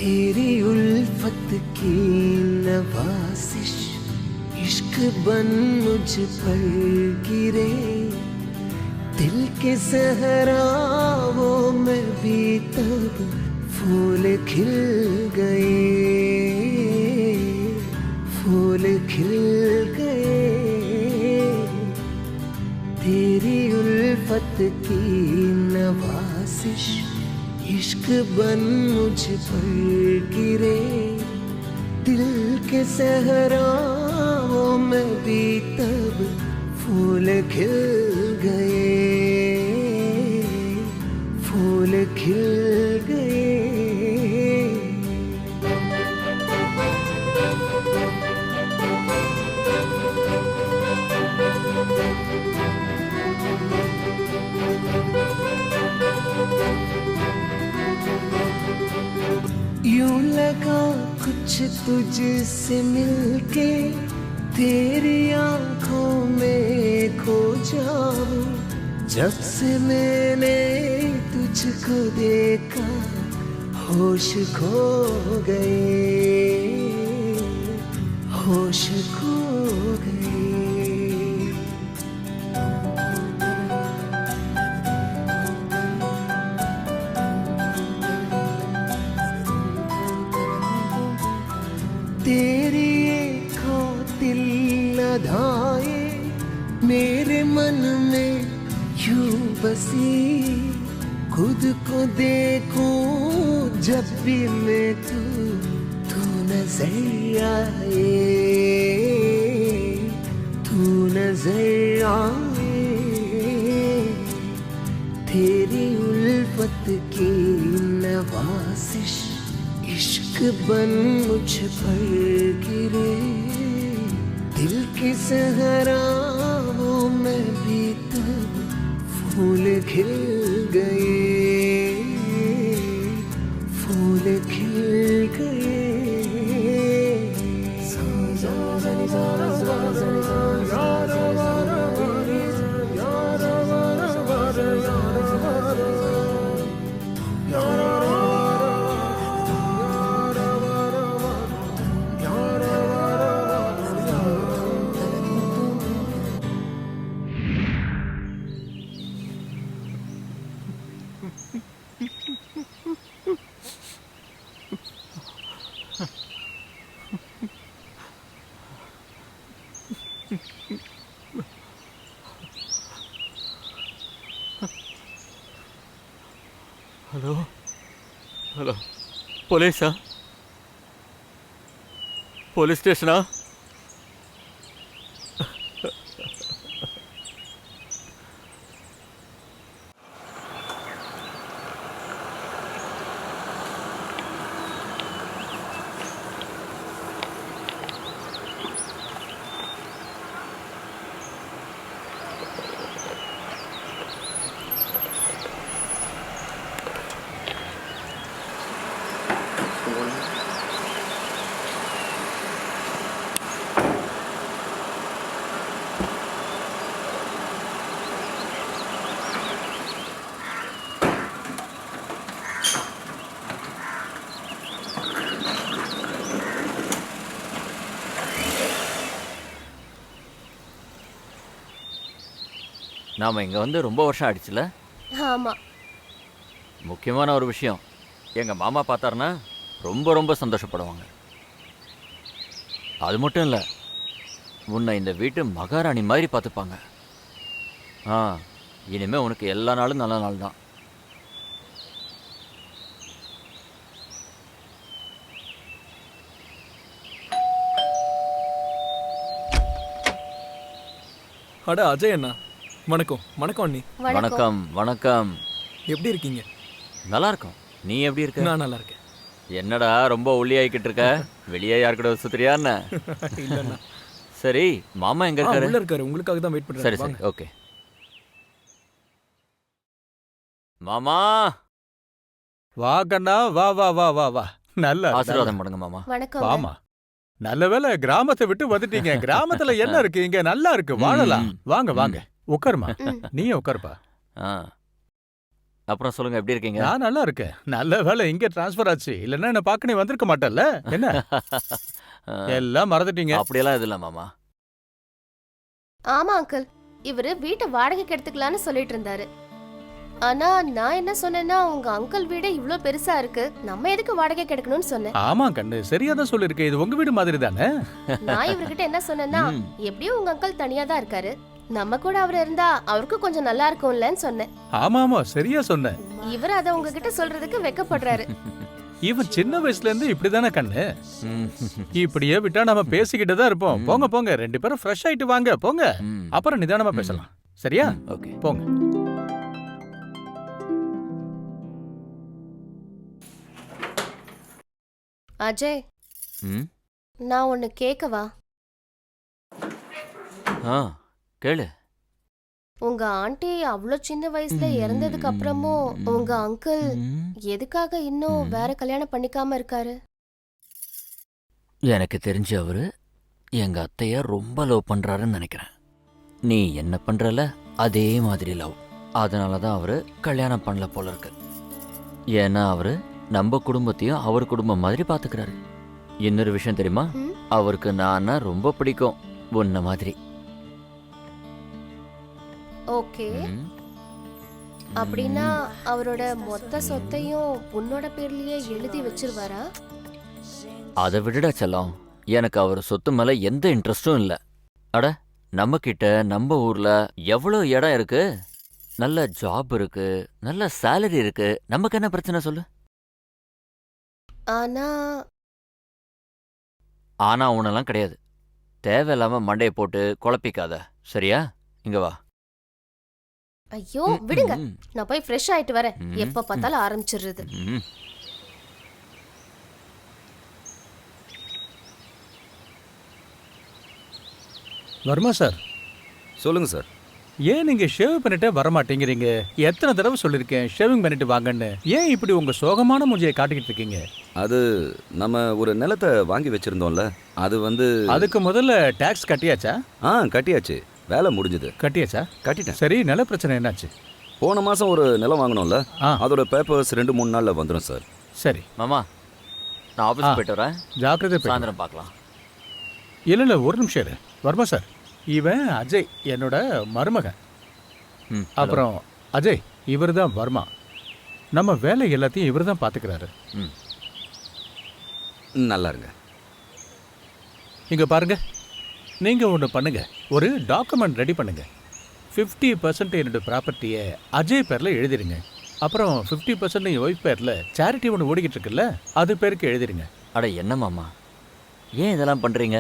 तेरी उल्फत की नवासिश इश्क बन मुझ पर गिरे, दिल के सहराओं में भी तब फूल खिल गए, फूल खिल गए। तेरी उल्फत की नवासिश इश्क बन मुझ पर गिरे, दिल के सहराओं में भी तब फूल खिल गए, फूल खिल गए। यूं लगा कुछ तुझसे मिलके तेरी आंखों में खो जाऊं, जब से मैंने तुझको देखा होश खो गए, होश खो गए। तेरी कातिल अदाएं मेरे मन में यूं बसी, खुद को देखूं जब भी मैं तू नजर आए, तू नजर आए। तेरी उल्फत की नवासिश इश्क बन मुझ पर गिरे, दिल के सहराओं में भी तब फूल खिल गए, फूल खिल गए। ஹலோ ஹலோ, போலீஸா? போலீஸ் ஸ்டேஷனா? நாம் இங்கே வந்து ரொம்ப வருஷம் ஆயிடுச்சுல? ஆமாம். முக்கியமான ஒரு விஷயம், எங்கள் மாமா பார்த்தாருன்னா ரொம்ப ரொம்ப சந்தோஷப்படுவாங்க. அது மட்டும் இல்லை, உன்னை இந்த வீட்டு மகாராணி மாதிரி பார்த்துப்பாங்க. இனிமேல் உனக்கு எல்லா நாளும் நல்ல நாள் தான். அட அஜய் அண்ணா, வணக்கம். வணக்கம் அண்ணி. வணக்கம் வணக்கம். எப்படி இருக்கீங்க? நல்லா இருக்கும். நீ எப்படி இருக்க? நான் நல்லா இருக்கேன். என்னடா ரொம்ப ஒல்லி ஆகிக்கிட்டு இருக்க? வெளியே யாருக்கிட்ட சுத்துறியா என்ன? இல்லண்ணா. சரி, மாமா எங்க இருக்காரு? உள்ள இருக்காரு. உங்களுக்காக தான் வெயிட் பண்றேன். சரி சரி, ஓகே. மாமா வா கண்ணா, வா வா வா வா வா. நல்ல ஆசீர்வாதம் பண்ணுங்க மாமா. வணக்கம். வாமா. நல்ல வேளை கிராமத்தை விட்டு வந்துட்டீங்க. கிராமத்துல என்ன இருக்கு? இங்க நல்லா இருக்கு, வாழலாம். வாங்க வாங்க, உட்காருமா. நீ உட்காருப்பா. அப்புறம் சொல்லுங்க, எப்படி இருக்கீங்க? நான் நல்லா இருக்கேன். நல்ல வேளை இங்க டிரான்ஸ்ஃபர் ஆச்சு. இல்லன்னா என்ன பார்க்க நீ வந்திருக்க மாட்டல்ல. என்ன எல்லாம் மறந்துட்டீங்க. அப்படியெல்லாம் இது இல்ல மாமா. ஆமா அங்கிள், இவரு வீட்டை வாடகைக்கு எடுத்துக்கலான்னு சொல்லிட்டு இருந்தாரு. ஆனா நான் என்ன சொன்னேன்னா, உங்க அங்கிள் வீடு இவ்ளோ பெருசா இருக்கு, நம்ம எதுக்கு வாடகைக்கு எடுக்கணும்னு சொன்னேன். ஆமா கண்ணு, சரியா தான் சொல்லிருக்கேன். இது உங்க வீடு மாதிரி தானே. நான் இவர்கிட்ட என்ன சொன்னேன்னா, எப்படியும் உங்க அங்கிள் தனியா தான் இருக்காரு, நம்ம கூட அவர் இருந்தா அவருக்கு கொஞ்சம் நல்லா இருக்கும்லன்னு சொன்னேன். ஆமா ஆமா, சரியா சொன்ன. இவர் அதை உங்ககிட்ட சொல்றதுக்கு வெக்கப்படுறாரு. இவன் சின்ன வயசுல இருந்து இப்படிதானே கண்ணு. இப்படியே விட்டா நம்ம பேசிக்கிட்டு தான் இருப்போம். போங்க போங்க, 2 பேரும் ஃப்ரெஷ் ஆயிட்டு வாங்க போங்க. அப்புறம் நிதானமா பேசலாம். சரியா? ஓகே. போங்க. அஜய், ம். நான் ஒன்னு கேட்கவா? ஆ, கேளு. உங்க ஆண்டி அவ்ளோ சின்ன வயசுல இறந்ததுக்கு அப்புறமும் உங்க அங்கிள் எதுக்காக இன்னும் வேற கல்யாணம் பண்ணிக்காம இருக்காரு? எனக்கு தெரிஞ்ச அவரு எங்க அத்தைய ரொம்ப லவ் பண்றாருன்னு நினைக்கிறேன். நீ என்ன பண்றல அதே மாதிரி லவ். அதனாலதான் அவரு கல்யாணம் பண்ணல போல இருக்கு. ஏன்னா அவரு நம்ம குடும்பத்தையும் அவர் குடும்பம் மாதிரி பாத்துக்கிறாரு. இன்னொரு விஷயம் தெரியுமா, அவருக்கு நானா ரொம்ப பிடிக்கும், உன்ன மாதிரி. ஓகே, அப்படின்னா அவரோட மொத்த சொத்தையும் உன்னோட பேர்லயே எழுதி வச்சிருவாரா? அதை விடுடா செல்லம், எனக்கு அவர் சொத்து மேல எந்த இன்ட்ரெஸ்டும் இல்ல. அட, நம்ம கிட்ட நம்ம ஊர்ல எவ்வளவு இடம் இருக்கு, நல்ல ஜாப் இருக்கு, நல்ல சேலரி இருக்கு, நமக்கு என்ன பிரச்சனை சொல்லு? ஆனா உனெல்லாம் கிடையாது. தேவையில்லாம மண்டையை போட்டு குழப்பிக்காத, சரியா? இங்க வா. ஐயோ விடுங்க, நான் போய் ஃப்ரெஷ் ஆயிட்டு வரேன். எப்ப பார்த்தாலும் ஆரம்பிச்சிடுறது. வர்மா சார். சொல்லுங்க சார். ஏன் நீங்க ஷேவ் பண்ணிட்டே வரமாட்டேங்கிறீங்க? எத்தனை தடவை சொல்லிருக்கேன் ஷேவிங் பண்ணிட்டு வாங்கன்னு. ஏன் இப்படி உங்க சோகமான மூஞ்சியை காட்டிக்கிட்டு இருக்கீங்க? அது நம்ம ஒரு நிலத்தை வாங்கி வச்சிருந்தோம்ல, அது அதுக்கு முதல்ல டாக்ஸ் கட்டியாச்சா? கட்டியாச்சு, வேலை முடிஞ்சது. கட்டியாச்சா? கட்டிட்டேன். சரி, நில பிரச்சனை என்னாச்சு? போன மாசம் ஒரு நிலம் வாங்கினோம்ல, அதோட பேப்பர்ஸ் 2-3 நாள்ல வந்துடும் சார். சரி மாமா, நான் ஆபீஸ் போயிட்டு வரேன். ஜாக்கிரதை, சாயந்தரம் பார்க்கலாம். இல்ல ஒரு நிமிஷம் இரு. வர்மா சார், இவன் அஜய், என்னோட மருமகன். அப்புறம் அஜய், இவர் தான் வர்மா. நம்ம வேலை எல்லாத்தையும் இவர் தான் பாத்துக்கிறாரு. நல்லா இருங்க. இங்க பாருங்க, நீங்க ஒன்று பண்ணுங்க, ஒரு டாக்குமெண்ட் ரெடி பண்ணுங்க. 50% என்னோட ப்ராப்பர்ட்டியை அஜய் பேர்ல எழுதிருங்க. அப்புறம் 50% என் ஒய்ஃப் பேர்ல சேரிட்டி ஒன்று ஓடிக்கிட்டு இருக்குல்ல, அது பேருக்கு எழுதிருங்க. அட என்ன மாமா, ஏன் இதெல்லாம் பண்றீங்க?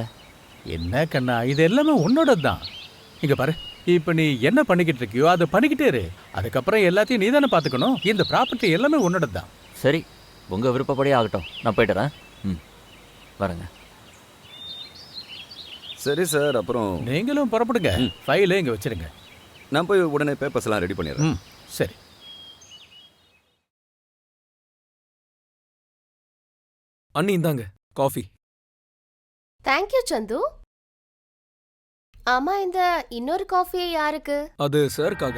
என்ன கண்ணா, இது எல்லாமே உன்னோட தான். இங்க பாரு, இப்ப நீ என்ன பண்ணிக்கிட்டு இருக்கியோ அதை பண்ணிக்கிட்டே இரு. அதுக்கப்புறம் எல்லாத்தையும் நீ தானே பாத்துக்கணும். இந்த ப்ராப்பர்ட்டி எல்லாமே உன்னோட தான். சரி, உங்க விருப்பப்படியே ஆகட்டும், நான் போயிட்டுறேன். வரேங்க. சரி சார், அப்புறம் நீங்களும் புறப்படுங்க. ஃபைலை இங்க வச்சிருங்க. நான் போய் உடனே பேப்பர்ஸ் எல்லாம் ரெடி பண்ணிடுறேன். சரி. அண்ணி இந்தாங்க காஃபி. தேங்க்யூ சந்து. ஆமா, இந்த இன்னொரு காஃபி யாருக்கு? அது சார்க்காக.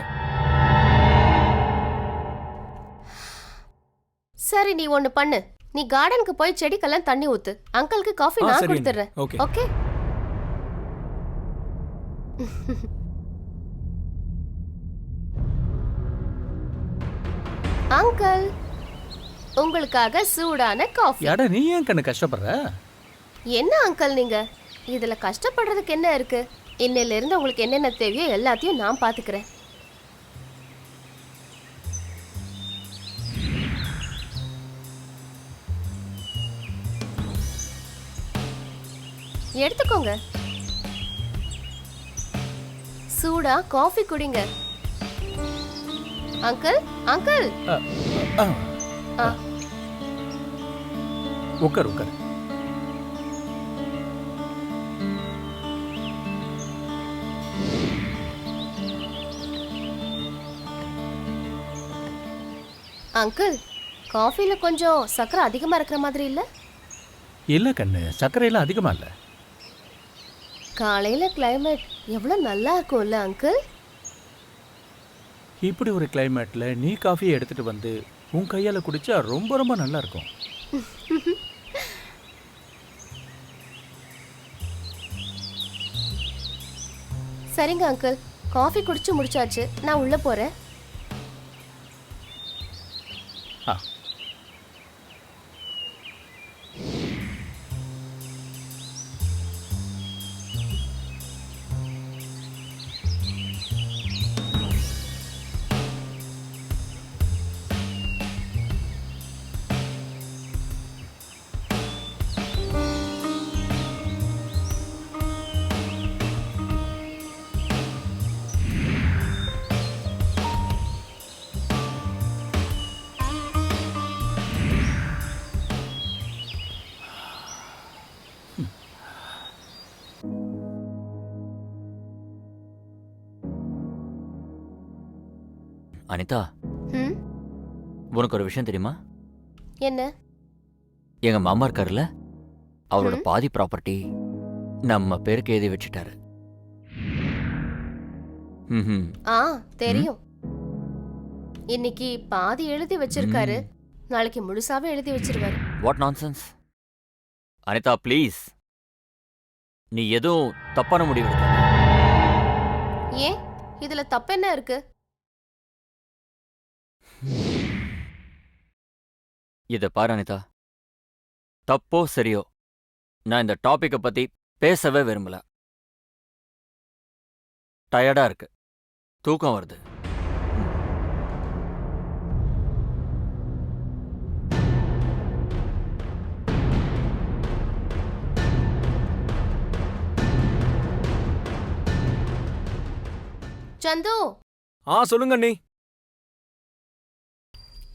சரி, நீ ஒன்னு பண்ணு, நீ கார்டனுக்கு போய் செடிக்கெல்லாம் தண்ணி ஊத்து. அங்கிளுக்கு காஃபி நான் கொடுத்துறேன். ஓகே? அங்கிள், உங்களுக்காக சூடான காஃபி. அட, நீ ஏன் கண்ணு கஷ்டப்படுற? என்ன அங்கிள் நீங்க, இதுல கஷ்டப்படுறதுக்கு என்ன இருக்கு? இன்னையில இருந்து உங்களுக்கு என்னென்ன தேவையோ எல்லாத்தையும் நான் பாத்துக்கிறேன். எடுத்துக்கோங்க, சூடா காஃபி குடிங்க. Uncle, uncle. உட்கார் உட்கார். அங்கிள், காஃபில கொஞ்சம் சக்கரை அதிகமா இருக்கிற மாதிரி இல்ல? இல்ல கண்ணு, சர்க்கரையெல்லாம் அதிகமா இல்ல. காலையில கிளைமேட் எவ்வளவு நல்லா இருக்கும்ல அங்கிள்? இப்படி ஒரு கிளைமேட்ல நீ காஃபியை எடுத்துட்டு வந்து உன் கையால குடிச்சா ரொம்ப ரொம்ப நல்லா இருக்கும். சரிங்க அங்கிள், காஃபி குடிச்சு முடிச்சாச்சு, நான் உள்ள போறேன். ஆ. அனிதா, ம், உனக்கு ஒரு விஷயம் தெரியுமா? என்ன? எங்க மாமா இருக்காருல்ல, அவரோட ம். பாதி ப்ராப்பர்ட்டி நம்ம பேருக்கு எழுதி வச்சுட்டாரு. ம்ஹும். ஆ, தெரியும். இன்னைக்கு பாதி எழுதி வச்சிருக்காரு, நாளைக்கு முழுசாவே எழுதி வச்சிருவாரு. What nonsense? அனிதா ப்ளீஸ், நீ எதுவும் தப்பான முடிவு எடுக்காத. ஏன், இதுல தப்பென்ன இருக்கு? இத பாரு அனிதா, தப்போ சரியோ, நான் இந்த டாபிக்கை பத்தி பேசவே விரும்பல. டயர்டா இருக்கு, தூக்கம் வருது. சந்து, சொல்லுங்க அண்ணி.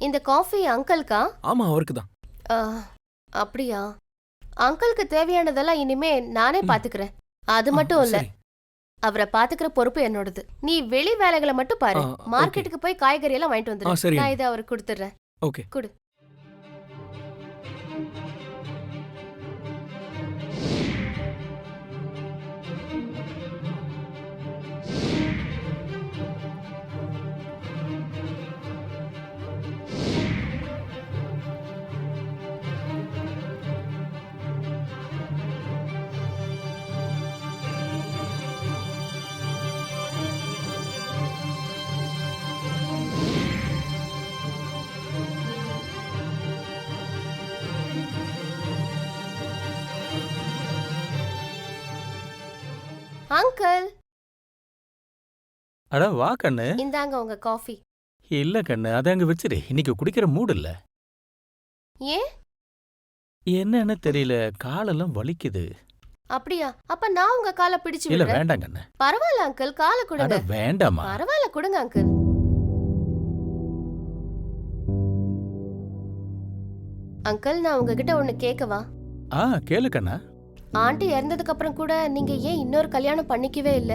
இந்த காஃபி அங்கிள்கா? ஆமா, அவருக்கு தான். ஆ, அப்படியா? அங்கிளுக்கு தேவையானதெல்லாம் இனிமே நானே பாத்துக்கிறேன். அது மட்டும் இல்ல, அவரை பாத்துக்கிற பொறுப்பு என்னோடது. நீ வெளி வேலைகளை மட்டும் பாரு. மார்க்கெட்டுக்கு போய் காய்கறி எல்லாம் வாங்கிட்டு வந்துரு. நான் இதை அவருக்கு கொடுத்துறேன். ஓகே, கொடு. அங்கிள், அட வா கண்ணு. இந்தாங்க உங்க காஃபி. இல்ல கண்ணு, அதை அங்க வச்சிரு. இன்னைக்கு குடிக்கிற மூடு இல்ல. ஏன்? என்னன்னு தெரியல, காலெல்லாம் வலிக்குது. அப்படியா? அப்ப நான் உங்க காலை பிடிச்சு இல்ல விடுறேன். வேண்டாம் கண்ணு. பரவாயில்ல அங்கிள், காலை அட கொடுங்க. வேண்டாமா. பரவாயில்ல, கொடுங்க அங்கிள். அங்கிள், நான் உங்ககிட்ட ஒண்ணு கேட்கவா? கேளு கண்ணா. ஆண்டி இறந்ததுக்கு அப்புறம் கூட நீங்க ஏன் இன்னொரு கல்யாணம் பண்ணிக்கவே இல்ல?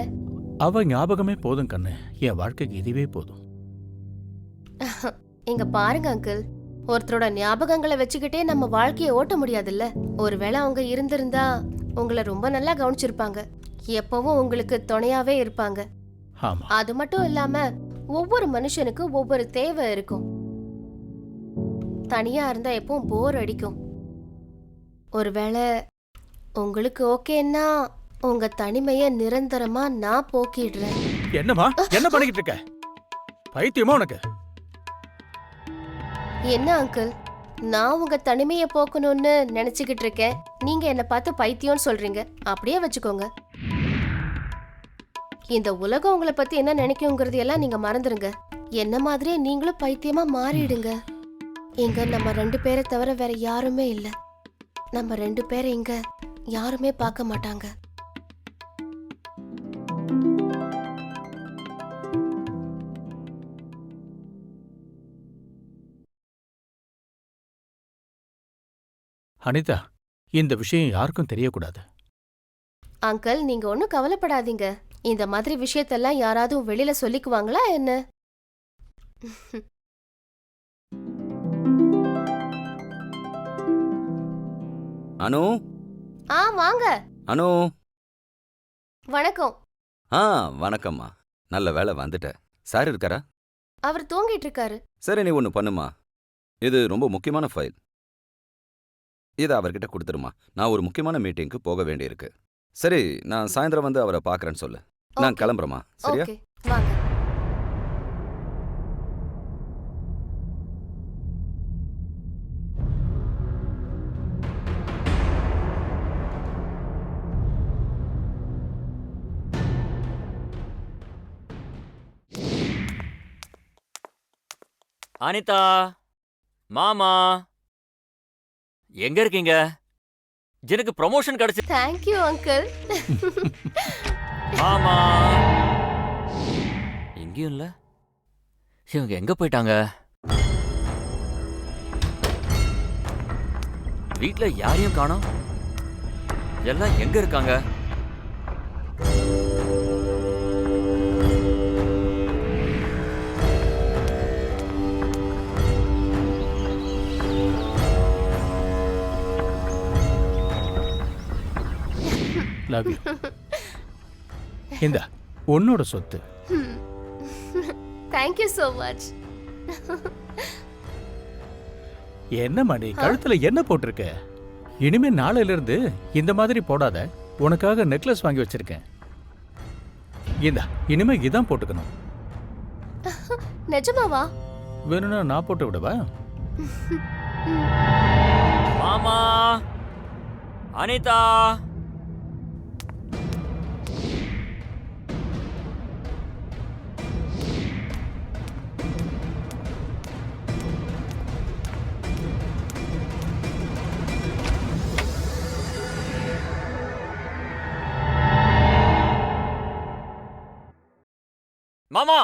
அவ ஞாபகமே போதும் கண்ணு, என் வாழ்க்கைக்கு இதுவே போதும். இங்க பாருங்க அங்கிள், ஒருத்தரோட ஞாபகங்களை வச்சுக்கிட்டே நம்ம வாழ்க்கையை ஓட்ட முடியாதுல்ல. ஒருவேளை அவங்க இருந்திருந்தா உங்களை ரொம்ப நல்லா கவனிச்சிருப்பாங்க, எப்பவும் உங்களுக்கு துணையாவே இருப்பாங்க. ஆமா. அது மட்டும் இல்லாம ஒவ்வொரு மனுஷனுக்கு ஒவ்வொரு தேவை இருக்கும். தனியா இருந்தா எப்பவும் போர் அடிக்கும். ஒருவேளை உங்களுக்கு ஓகேன்னா உங்க தனிமைய நிரந்தரமா நான் போக்கிடுறேன். என்னம்மா, என்ன பண்ணிக்கிட்டு இருக்க? பைத்தியமா உனக்கு? என்ன அங்கிள், நான் உங்க தனிமையை போக்கணும்னு நினைச்சுக்கிட்டு இருக்கேன், நீங்க என்ன பார்த்து பைத்தியம்னு சொல்றீங்க. அப்படியே வச்சுக்கோங்க. இந்த உலகம் உங்களை பத்தி என்ன நினைக்குங்கிறது எல்லாம் நீங்க மறந்துருங்க. என்ன மாதிரியே நீங்களும் பைத்தியமா மாறிடுங்க. இங்க நம்ம 2 பேரை தவிர வேற யாருமே இல்ல. நம்ம 2 பேரை இங்க யாருமே பார்க்க மாட்டாங்க. அனிதா, இந்த விஷயம் யாருக்கும் தெரியக்கூடாது. அங்கிள், நீங்க ஒன்னும் கவலைப்படாதீங்க. இந்த மாதிரி விஷயத்தெல்லாம் யாராவது வெளியில சொல்லிக்குவாங்களா என்ன? அனு. வாங்க. அனு. வணக்கம். வணக்கம்மா. நல்ல வேலை வந்துட்ட. சார் இருக்காரா? அவர் தூங்கிட்டு இருக்காரு. சரி, நீ ஒன்று பண்ணுமா. இது ரொம்ப முக்கியமான ஃபைல். இதை அவர்கிட்ட கொடுத்துருமா. நான் ஒரு முக்கியமான மீட்டிங்க்கு போக வேண்டியிருக்கு. சரி, நான் சாயந்தரம் வந்து அவரை பார்க்குறேன்னு சொல்லு. நான் Okay. கிளம்புறேம்மா. சரியா? ஓகே, வாங்க. அனிதா, மாமா, எங்க இருக்கீங்க? எனக்கு ப்ரமோஷன் கிடைச்சு. Thank you uncle. மாமா, எங்கேயும் இல்ல. இவங்க எங்க போயிட்டாங்க? வீட்ல யாரையும் காணோம். எல்லாம் எங்க இருக்காங்க? Love you. இந்த உன்னோட சொத்து. Thank you so much. என்ன மணி, கழுத்துல என்ன போட்டிருக்க? இனிமே நாளையில இருந்து இந்த மாதிரி போடாத. உனக்காக நெக்லஸ் வாங்கி வச்சிருக்கேன். இந்த இனிமே இதான் போட்டுக்கணும். நிஜமாவா? வேணும்னா நான் போட்டு விடவா? மாமா, அனிதா, மாமா.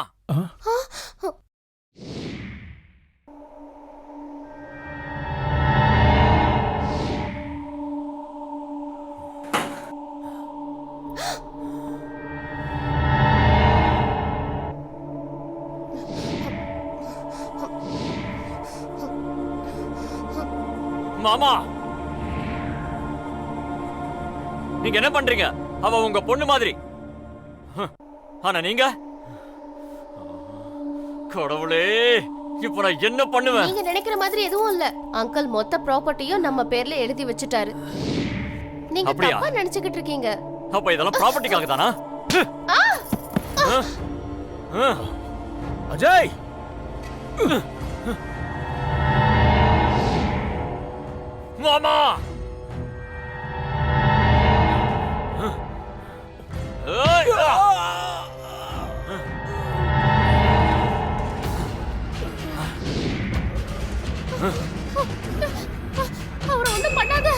மாமா, நீங்க என்ன பண்றீங்க? அவ உங்க பொண்ணு மாதிரி. ஆனா நீங்க, கடவுளே, இப்ப நான் என்ன பண்ணுவேன்? நீங்க நினைக்கிற மாதிரி எதுவும் இல்ல. அங்கிள் மொத்த ப்ராப்பர்ட்டியும் நம்ம பேர்ல எழுதி வச்சிட்டாரு. நீங்க அப்படியா? தப்பா நினைச்சுக்கிட்டு இருக்கீங்க. அப்ப இதெல்லாம் ப்ராப்பர்ட்டிக்காக தானா? அஜய், மாமா, ஏய்! அவரை ஒண்ணும் பண்ணாத.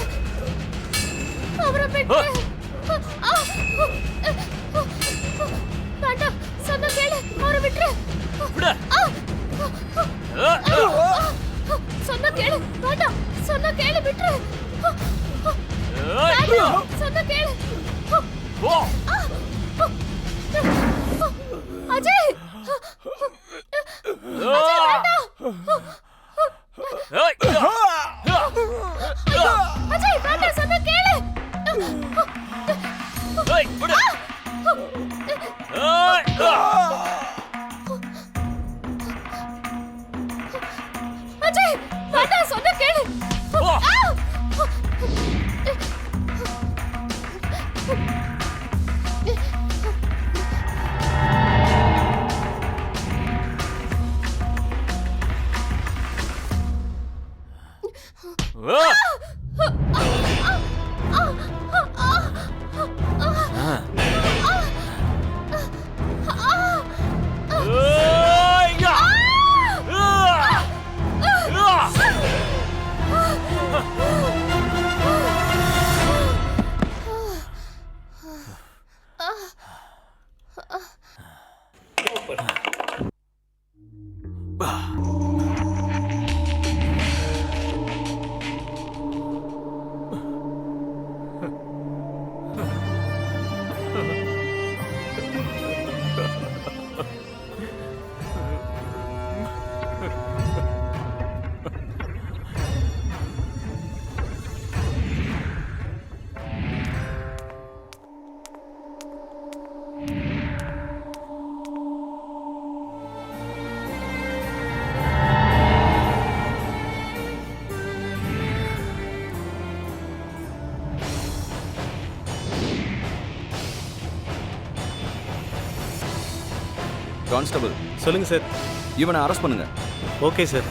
அவரை விட்டு. வேண்டாம், சொன்ன கேளு. அவரை விட்டுரு. விடு. சொன்ன கேளு. வேண்டாம், சொன்ன கேளு. விட்டுரு. ஏய்! வேண்டாம், சொன்ன கேளு. போ. அஜய், அஜய் வேண்டாம். ஏய்! அஜய் வேண்டாம், சொன்ன கேளு. ஏய், விடு. ஏய்! அஜய் வேண்டாம், சொன்ன கேளு. போ. கான்ஸ்டபிள் சொல்லுங்க சார். இவனை அரெஸ்ட் பண்ணுங்க. Okay sir.